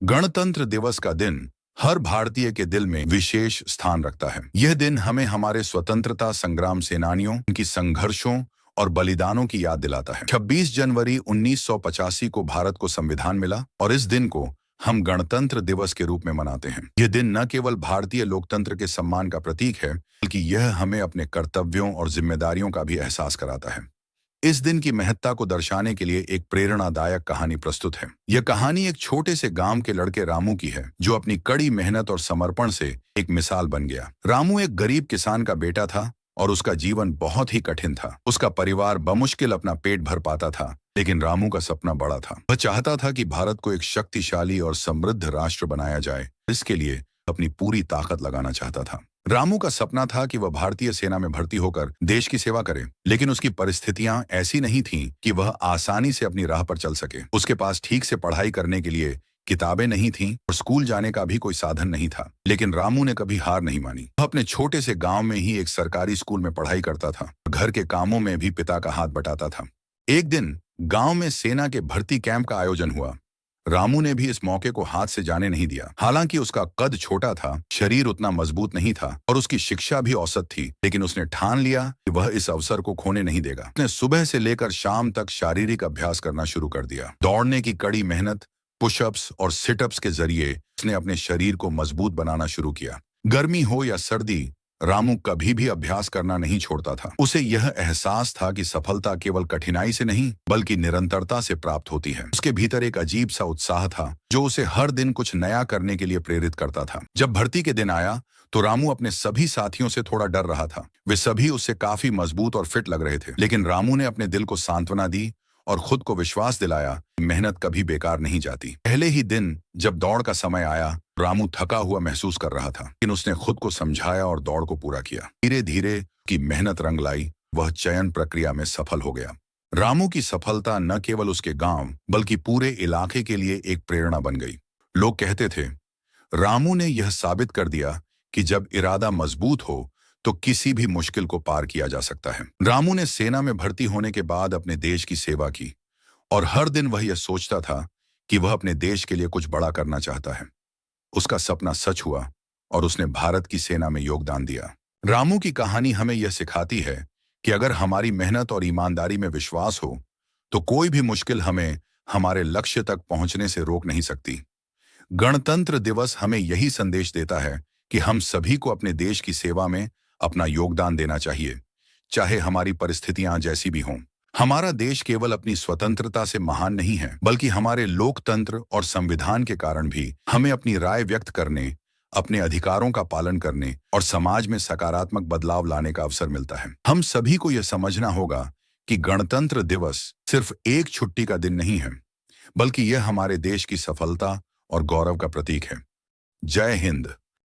गणतंत्र दिवस का दिन हर भारतीय के दिल में विशेष स्थान रखता है। यह दिन हमें हमारे स्वतंत्रता संग्राम सेनानियों, उनकी संघर्षों और बलिदानों की याद दिलाता है। 26 जनवरी 1985 को भारत को संविधान मिला और इस दिन को हम गणतंत्र दिवस के रूप में मनाते हैं। यह दिन न केवल भारतीय लोकतंत्र के सम्मान का प्रतीक है, बल्कि यह हमें अपने कर्तव्यों और जिम्मेदारियों का भी एहसास कराता है। इस दिन की महत्ता को दर्शाने के लिए एक प्रेरणादायक कहानी प्रस्तुत है। यह कहानी एक छोटे से गांव के लड़के रामू की है, जो अपनी कड़ी मेहनत और समर्पण से एक मिसाल बन गया। रामू एक गरीब किसान का बेटा था और उसका जीवन बहुत ही कठिन था। उसका परिवार बमुश्किल अपना पेट भर पाता था, लेकिन रामू का सपना बड़ा था। वह चाहता था कि भारत को एक शक्तिशाली और समृद्ध राष्ट्र बनाया जाए। इसके लिए अपनी पूरी ताकत लगाना चाहता था। रामू का सपना था कि वह भारतीय सेना में भर्ती होकर देश की सेवा करे, लेकिन उसकी परिस्थितियां ऐसी नहीं थीं कि वह आसानी से अपनी राह पर चल सके। उसके पास ठीक से पढ़ाई करने के लिए किताबें नहीं थीं और स्कूल जाने का भी कोई साधन नहीं था। लेकिन रामू ने कभी हार नहीं मानी। वह अपने छोटे से गांव में ही एक सरकारी स्कूल में पढ़ाई करता था। घर के कामों में भी पिता का हाथ बटाता था। एक दिन गांव में सेना के भर्ती कैंप का आयोजन हुआ। रामू ने भी इस मौके को हाथ से जाने नहीं दिया। हालांकि उसका कद छोटा था, शरीर उतना मजबूत नहीं था और उसकी शिक्षा भी औसत थी, लेकिन उसने ठान लिया कि वह इस अवसर को खोने नहीं देगा। उसने सुबह से लेकर शाम तक शारीरिक अभ्यास करना शुरू कर दिया। दौड़ने की कड़ी मेहनत, पुशअप्स और सिटअप्स के जरिए उसने अपने शरीर को मजबूत बनाना शुरू किया। गर्मी हो या सर्दी, रामू कभी भी अभ्यास करना नहीं छोड़ता था। उसे यह एहसास था कि सफलता केवल कठिनाई से नहीं, बल्कि निरंतरता से प्राप्त होती है। उसके भीतर एक अजीब सा उत्साह था, जो उसे हर दिन कुछ नया करने के लिए प्रेरित करता था। जब भर्ती के दिन आया, तो रामू अपने सभी साथियों से थोड़ा डर रहा था। वे सभी उससे काफी मजबूत और फिट लग रहे थे, लेकिन रामू ने अपने दिल को सांत्वना दी और खुद को विश्वास दिलाया कि मेहनत कभी बेकार नहीं जाती। पहले ही दिन जब दौड़ का समय आया, रामू थका हुआ महसूस कर रहा था, लेकिन उसने खुद को समझाया और दौड़ को पूरा किया। धीरे धीरे की मेहनत रंग लाई। वह चयन प्रक्रिया में सफल हो गया। रामू की सफलता न केवल उसके गांव, बल्कि पूरे इलाके के लिए एक प्रेरणा बन गई। लोग कहते थे, रामू ने यह साबित कर दिया कि जब इरादा मजबूत हो तो किसी भी मुश्किल को पार किया जा सकता है। रामू ने सेना में भर्ती होने के बाद अपने देश की सेवा की और हर दिन वह यह सोचता था कि वह अपने देश के लिए कुछ बड़ा करना चाहता है। उसका सपना सच हुआ और उसने भारत की सेना में योगदान दिया। रामू की कहानी हमें यह सिखाती है कि अगर हमारी मेहनत और ईमानदारी में विश्वास हो, तो कोई भी मुश्किल हमें हमारे लक्ष्य तक पहुंचने से रोक नहीं सकती। गणतंत्र दिवस हमें यही संदेश देता है कि हम सभी को अपने देश की सेवा में अपना योगदान देना चाहिए, चाहे हमारी परिस्थितियां जैसी भी हों। हमारा देश केवल अपनी स्वतंत्रता से महान नहीं है, बल्कि हमारे लोकतंत्र और संविधान के कारण भी हमें अपनी राय व्यक्त करने, अपने अधिकारों का पालन करने और समाज में सकारात्मक बदलाव लाने का अवसर मिलता है। हम सभी को यह समझना होगा कि गणतंत्र दिवस सिर्फ एक छुट्टी का दिन नहीं है, बल्कि यह हमारे देश की सफलता और गौरव का प्रतीक है। जय हिंद।